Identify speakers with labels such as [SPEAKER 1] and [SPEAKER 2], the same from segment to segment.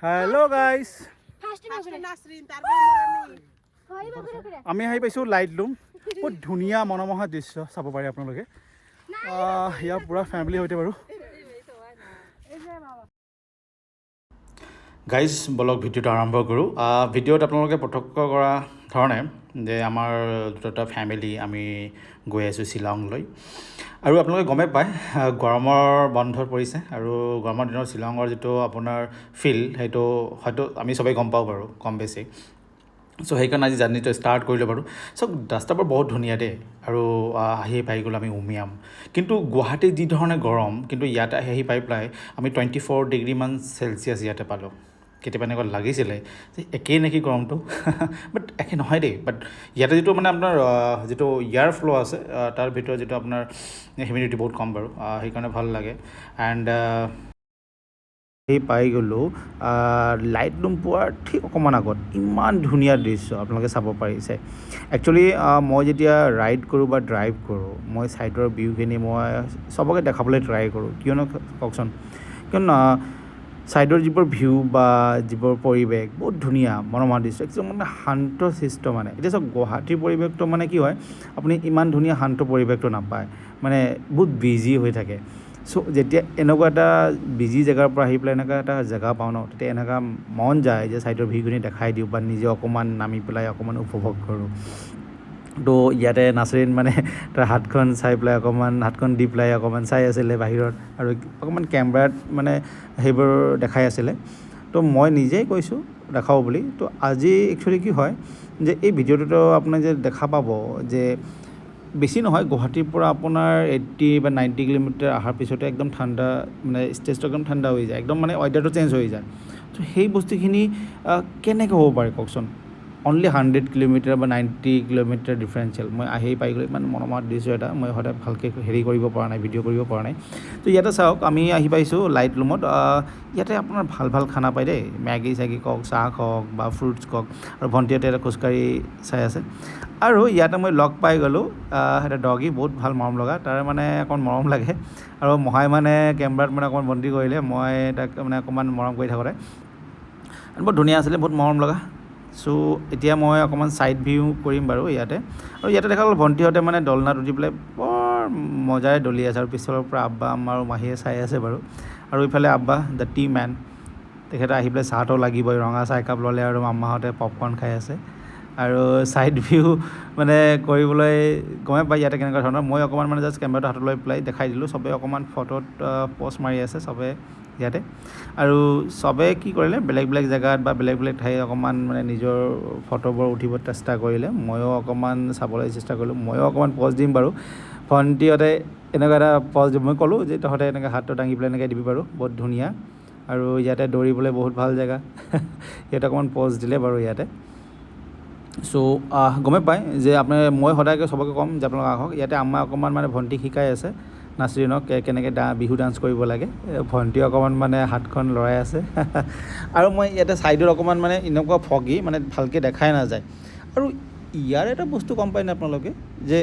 [SPEAKER 1] hello guys আমি আহি পাইছোঁ লাইট লুম বহুত ধুনীয়া মনোমোহা দৃশ্য চাব পাৰে আপোনালোকে ইয়াৰ পুৰা ফেমিলি সৈতে বাৰু গাইজ বলক ভিডিঅ'টো আৰম্ভ কৰোঁ ভিডিঅ'ত আপোনালোকে প্ৰত্যক্ষ কৰা ধৰণে যে আমাৰ দুটা ফেমিলি আমি গৈ আছোঁ শ্বিলংলৈ আৰু আপোনালোকে গমে পায় গৰমৰ বন্ধত পৰিছে আৰু গৰমৰ দিনত শ্বিলঙৰ যিটো আপোনাৰ ফিল সেইটো হয়তো আমি সবেই গম পাওঁ বাৰু কম বেছি চ' সেইকাৰণে আজি জাৰ্ণিটো ষ্টাৰ্ট কৰিলোঁ বাৰু চ' ৰাস্তাবোৰ বহুত ধুনীয়া দেই আৰু আহি পাই গ'লোঁ আমি উমিয়াম কিন্তু গুৱাহাটীত যি ধৰণে গৰম কিন্তু ইয়াতে আহি পাই পেলাই আমি 24 ডিগ্ৰীমান চেলচিয়াছ ইয়াতে পালোঁ কেতিয়াবা এনেকুৱা লাগিছিলে যে একেই নেকি গৰমটো বাট একে নহয় দেই বাট ইয়াতে যিটো মানে আপোনাৰ যিটো এয়াৰ ফ্ল' আছে তাৰ ভিতৰত যিটো আপোনাৰ হিউমিডিটি বহুত কম বাৰু সেইকাৰণে ভাল লাগে এণ্ড সেই পাই গ'লোঁ লাইট লুম পোৱাৰ ঠিক অকণমান আগত ইমান ধুনীয়া দৃশ্য আপোনালোকে চাব পাৰিছে একচুৱেলি মই যেতিয়া ৰাইড কৰোঁ বা ড্ৰাইভ কৰোঁ মই ছাইডৰ ভিউখিনি মই চবকে দেখাবলৈ ট্ৰাই কৰোঁ কিয়নো কওকচোন কিয়নো ছাইডৰ যিবোৰ ভিউ বা যিবোৰ পৰিৱেশ বহুত ধুনীয়া মনোমোহা দৃশ্য একদম মানে শান্ত শিষ্ট মানে এতিয়া চাওক গুৱাহাটীৰ পৰিৱেশটো মানে কি হয় আপুনি ইমান ধুনীয়া শান্ত পৰিৱেশটো নাপায় মানে বহুত বিজি হৈ থাকে চ' যেতিয়া এনেকুৱা এটা বিজি জেগাৰ পৰা আহি পেলাই এনেকুৱা এটা জেগা পাওঁ ন তেতিয়া এনেকুৱা মন যায় যে ছাইডৰ ভিউখিনি দেখাই দিওঁ বা নিজে অকণমান নামি পেলাই অকণমান উপভোগ কৰোঁ তো ইয়াতে নাচৰিন মানে তাৰ হাতখন চাই পেলাই অকণমান হাতখন দি পেলাই অকণমান চাই আছিলে বাহিৰত আৰু অকণমান কেমেৰাত মানে সেইবোৰ দেখাই আছিলে তো মই নিজেই কৈছোঁ দেখাওঁ বুলি তো আজি একচুৱেলি কি হয় যে এই ভিডিঅ'টোতো আপোনাক যে দেখা পাব যে বেছি নহয় গুৱাহাটীৰ পৰা আপোনাৰ 80 বা 90 কিলোমিটাৰ অহাৰ পিছতে একদম ঠাণ্ডা মানে ষ্টেজটো একদম ঠাণ্ডা হৈ যায় একদম মানে ৱেডাৰটো চেঞ্জ হৈ যায় তো সেই বস্তুখিনি কেনেকৈ হ'ব পাৰে কওকচোন অনলি 100 কিলোমিটাৰ বা 90 কিলোমিটাৰ ডিফাৰেঞ্চিয়েল মই আহি পাই গ'লোঁ ইমান মনোমোহা দৃশ্য এটা মই সদায় ভালকৈ হেৰি কৰিব পৰা নাই ভিডিঅ' কৰিব পৰা নাই তো ইয়াতে চাওক আমি আহি পাইছোঁ লাইট লুমত ইয়াতে আপোনাৰ ভাল ভাল খানা পায় দেই মেগী চেগী কওক চাহ কওক বা ফ্ৰুটছ কওক আৰু ভণ্টিহঁতে এটা খোজকাঢ়ি চাই আছে আৰু ইয়াতে মই লগ পাই গ'লোঁ এটা ডগী বহুত ভাল মৰম লগা তাৰ মানে অকণ মৰম লাগে আৰু মহাই মানে কেমেৰাত মানে অকণমান বন্দী কৰিলে মই তাক মানে অকণমান মৰম কৰি থাকোঁতে বহুত ধুনীয়া আছিলে বহুত মৰম লগা চ' এতিয়া মই অকণমান ছাইড ভিউ কৰিম বাৰু ইয়াতে আৰু ইয়াতে দেখা গ'ল ভণ্টিহঁতে মানে দলনাত উঠি পেলাই বৰ মজাৰে দলি আছে আৰু পিছফালৰ পৰা আব্বা আম্মা আৰু মাহীয়ে চাই আছে বাৰু আৰু ইফালে আব্বা দ্য টি মেন তেখেতে আহি পেলাই চাহটো লাগিবই ৰঙা চাহ একাপ ল'লে আৰু মাম্মাহঁতে পপকৰ্ণ খাই আছে আৰু ছাইড ভিউ মানে কৰিবলৈ গমে পাই ইয়াতে কেনেকুৱা ধৰণৰ মই অকণমান মানে জাষ্ট কেমেৰাটো হাতত লৈ পেলাই দেখাই দিলোঁ চবেই অকণমান ফটোত প'ষ্ট মাৰি আছে চবে ইয়াতে আৰু চবে কি কৰিলে বেলেগ বেলেগ জেগাত বা বেলেগ বেলেগ ঠাইত অকণমান মানে নিজৰ ফটোবোৰ উঠিব চেষ্টা কৰিলে ময়ো অকণমান চাবলৈ চেষ্টা কৰিলোঁ ময়ো অকণমান প'জ দিম বাৰু ভণ্টিহঁতে এনেকুৱা এটা প'জ দিম মই ক'লোঁ যে তহঁতে এনেকৈ হাতটো দাঙি পেলাই এনেকৈ দিবি বাৰু বহুত ধুনীয়া আৰু ইয়াতে দৌৰিবলৈ বহুত ভাল জেগা ইয়াতে অকণমান প'জ দিলে বাৰু ইয়াতে চ' গমে পায় যে আপোনাৰ মই সদায়কৈ চবকে ক'ম যে আপোনালোক আহক ইয়াতে আম্মাই অকণমান মানে ভণ্টিক শিকাই আছে নাচৰিনক কেনেকৈ বিহু ডান্স কৰিব লাগে ভণ্টি অকণমান মানে হাতখন লৰাই আছে আৰু মই ইয়াতে ছাইডত অকণমান মানে এনেকুৱা ফগি মানে ভালকৈ দেখাই নাযায় আৰু ইয়াৰ এটা বস্তু গম পায় নে আপোনালোকে যে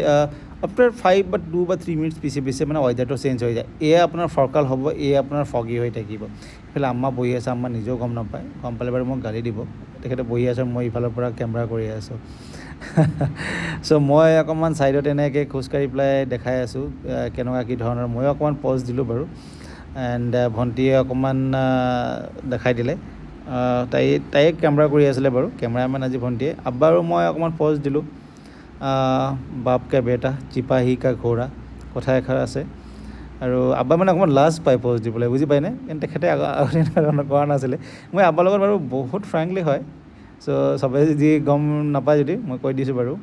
[SPEAKER 1] আফটাৰ 5 বা 2 বা 3 মিনিটছ পিছে মানে ৱেডাৰটো চেঞ্জ হৈ যায় এয়া আপোনাৰ ফৰকাল হ'ব এয়া আপোনাৰ ফগি হৈ থাকিব এইফালে আম্মা বহি আছে আম্মা নিজেও গম নাপায় গম পালে বাৰু মোক গালি দিব তেখেতে বহি আছে মই ইফালৰ পৰা কেমেৰা কৰি আছোঁ চ' মই অকণমান ছাইডত এনেকৈ খোজকাঢ়ি পেলাই দেখাই আছোঁ কেনেকুৱা কি ধৰণৰ ময়ো অকণমান প'জ দিলোঁ বাৰু এণ্ড ভণ্টিয়ে অকণমান দেখাই দিলে তাইয়ে কেমেৰা কৰি আছিলে বাৰু কেমেৰামেন আজি ভণ্টিয়ে আব্বা আৰু মই অকণমান প'জ দিলোঁ বাপ কা বেটা চিপাহী কা ঘোঁৰা কথা এষাৰ আছে আৰু আব্বা মানে অকণমান লাজ পায় প'জ দিবলৈ বুজি পায়নে কিন্তু তেখেতে আগতে এনেকুৱা কৰা নাছিলে মই আব্বাৰ লগত বাৰু বহুত ফ্ৰেংকলি হয় চ' চবেই যদি গম নাপায় যদি মই কৈ দিছোঁ বাৰু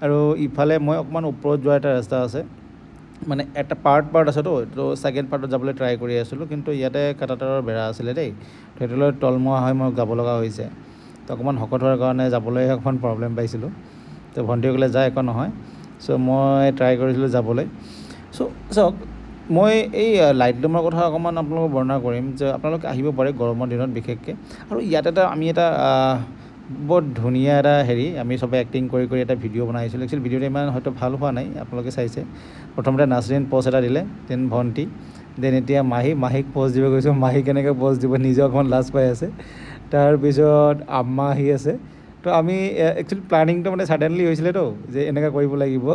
[SPEAKER 1] আৰু ইফালে মই অকণমান ওপৰত যোৱা এটা ৰাস্তা আছে মানে এটা পাৰ্ট আছেতো তো ছেকেণ্ড পাৰ্টত যাবলৈ ট্ৰাই কৰি আছিলোঁ কিন্তু ইয়াতে কাটাতাৰৰ বেৰা আছিলে দেই তো সেইটোলৈ তলমুৱা হৈ মই যাব লগা হৈছে তো অকণমান শকত হোৱাৰ কাৰণে যাবলৈ অকণমান প্ৰব্লেম পাইছিলোঁ তো ভণ্টিয়ে ক'লে যায় একো নহয় চ' মই ট্ৰাই কৰিছিলোঁ যাবলৈ চ' চাওক মই এই লাইট লুমৰ কথা অকণমান আপোনালোকক বৰ্ণনা কৰিম যে আপোনালোকে আহিব পাৰে গৰমৰ দিনত বিশেষকৈ আৰু ইয়াত আমি এটা বৰ ধুনীয়া এটা হেৰি আমি চবে এক্টিং কৰি এটা ভিডিঅ' বনাইছিলোঁ একচুৱেলি ভিডিঅ'টো ইমান হয়তো ভাল হোৱা নাই আপোনালোকে চাইছে প্ৰথমতে নাচৰিন প'জ এটা দিলে দেন ভণ্টি দেন এতিয়া মাহীক প'জ দিব গৈছোঁ মাহী কেনেকৈ প'জ দিব নিজে অকণমান লাজ পাই আছে
[SPEAKER 2] তাৰপিছত আম্মা আহি আছে তো আমি একচুৱেলি প্লানিংটো মানে ছাডেনলি হৈছিলেতো যে এনেকৈ কৰিব লাগিব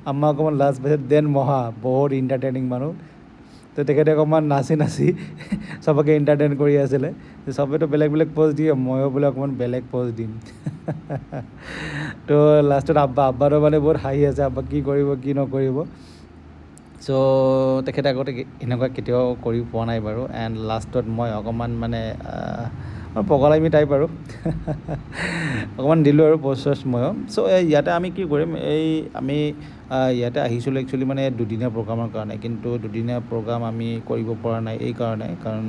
[SPEAKER 2] আম্মা অকণমান লাজ পাইছে দেন মহা বহুত ইণ্টাৰটেইনিং মানুহ তো তেখেতে অকণমান নাচি নাচি চবকে এণ্টাৰটেইন কৰি আছিলে চবেতো বেলেগ বেলেগ প'জ দিয়ে ময়ো বোলে অকণমান বেলেগ প'জ দিম তো লাষ্টত আব্বাটো মানে বহুত হাঁহি আছে আব্বা কি কৰিব কি নকৰিব চ' তেখেতে আগতে এনেকুৱা কেতিয়াও কৰি পোৱা নাই বাৰু এণ্ড লাষ্টত মই অকণমান মানে পগলামি টাইপ আৰু অকণমান দিলোঁ আৰু প'জ চ'জ ময়ো চ' ইয়াতে আমি কি কৰিম আমি ইয়াতে আহিছিলোঁ একচুৱেলি মানে দুদিনীয়া প্ৰগ্ৰামৰ কাৰণে কিন্তু দুদিনীয়া প্ৰগ্ৰাম আমি কৰিব পৰা নাই এই কাৰণে কাৰণ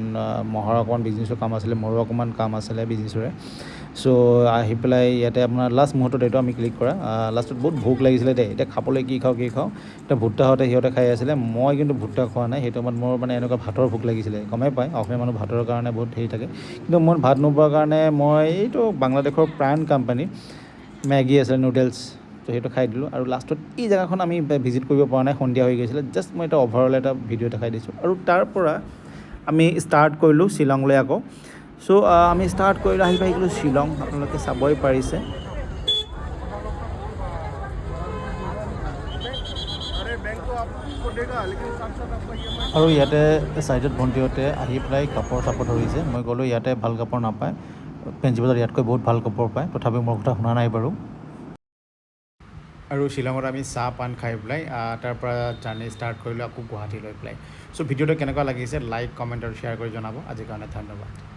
[SPEAKER 2] মহৰ অকণমান বিজনেছৰ কাম আছিলে মোৰো অকণমান কাম আছিলে বিজনেছৰে চ' আহি পেলাই ইয়াতে আপোনাৰ লাষ্ট মুহূৰ্তত এইটো আমি ক্লিক কৰা লাষ্টত বহুত ভোক লাগিছিলে দেই এতিয়া খাবলৈ কি খাওঁ এতিয়া ভুট্টাহঁতে সিহঁতে খাই আছিলে মই কিন্তু ভুট্টা খোৱা নাই সেইটো সময়ত মোৰ মানে এনেকুৱা ভাতৰ ভোক লাগিছিলে গমেই পায় অসমীয়া মানুহ ভাতৰ কাৰণে বহুত হেৰি থাকে কিন্তু মই ভাত নোপোৱাৰ কাৰণে মই এইটো বাংলাদেশৰ প্ৰাণ কোম্পানী মেগী আছিলে নুডলছ তো সেইটো খাই দিলোঁ আৰু লাষ্টত এই জেগাখন আমি ভিজিট কৰিব পৰা নাই সন্ধিয়া হৈ গৈছিলে জাষ্ট মই এটা অভাৰঅল এটা ভিডিঅ' দেখাই দিছোঁ আৰু তাৰ পৰা আমি ষ্টাৰ্ট কৰিলোঁ শ্বিলংলৈ আকৌ চ' আমি ষ্টাৰ্ট কৰিলোঁ আহি পাই গ'লোঁ শ্বিলং আপোনালোকে চাবই পাৰিছে আৰু ইয়াতে ছাইডত ভণ্টিহঁতে আহি পেলাই কাপোৰ চাপোৰ ধৰিছে মই ক'লোঁ ইয়াতে ভাল কাপোৰ নাপায় ফেঞ্চি বজাৰত ইয়াতকৈ বহুত ভাল কাপোৰ পায় তথাপিও মোৰ কথা শুনা নাই বাৰু আৰু শ্বিলঙত আমি চাহ পান খাই পেলাই তাৰ পৰা জাৰ্ণি ষ্টাৰ্ট কৰিলোঁ আকৌ গুৱাহাটী লৈ পেলাই চ' ভিডিঅ'টো কেনেকুৱা লাগিছে লাইক কমেণ্ট আৰু শ্বেয়াৰ কৰি জনাব আজিৰ কাৰণে ধন্যবাদ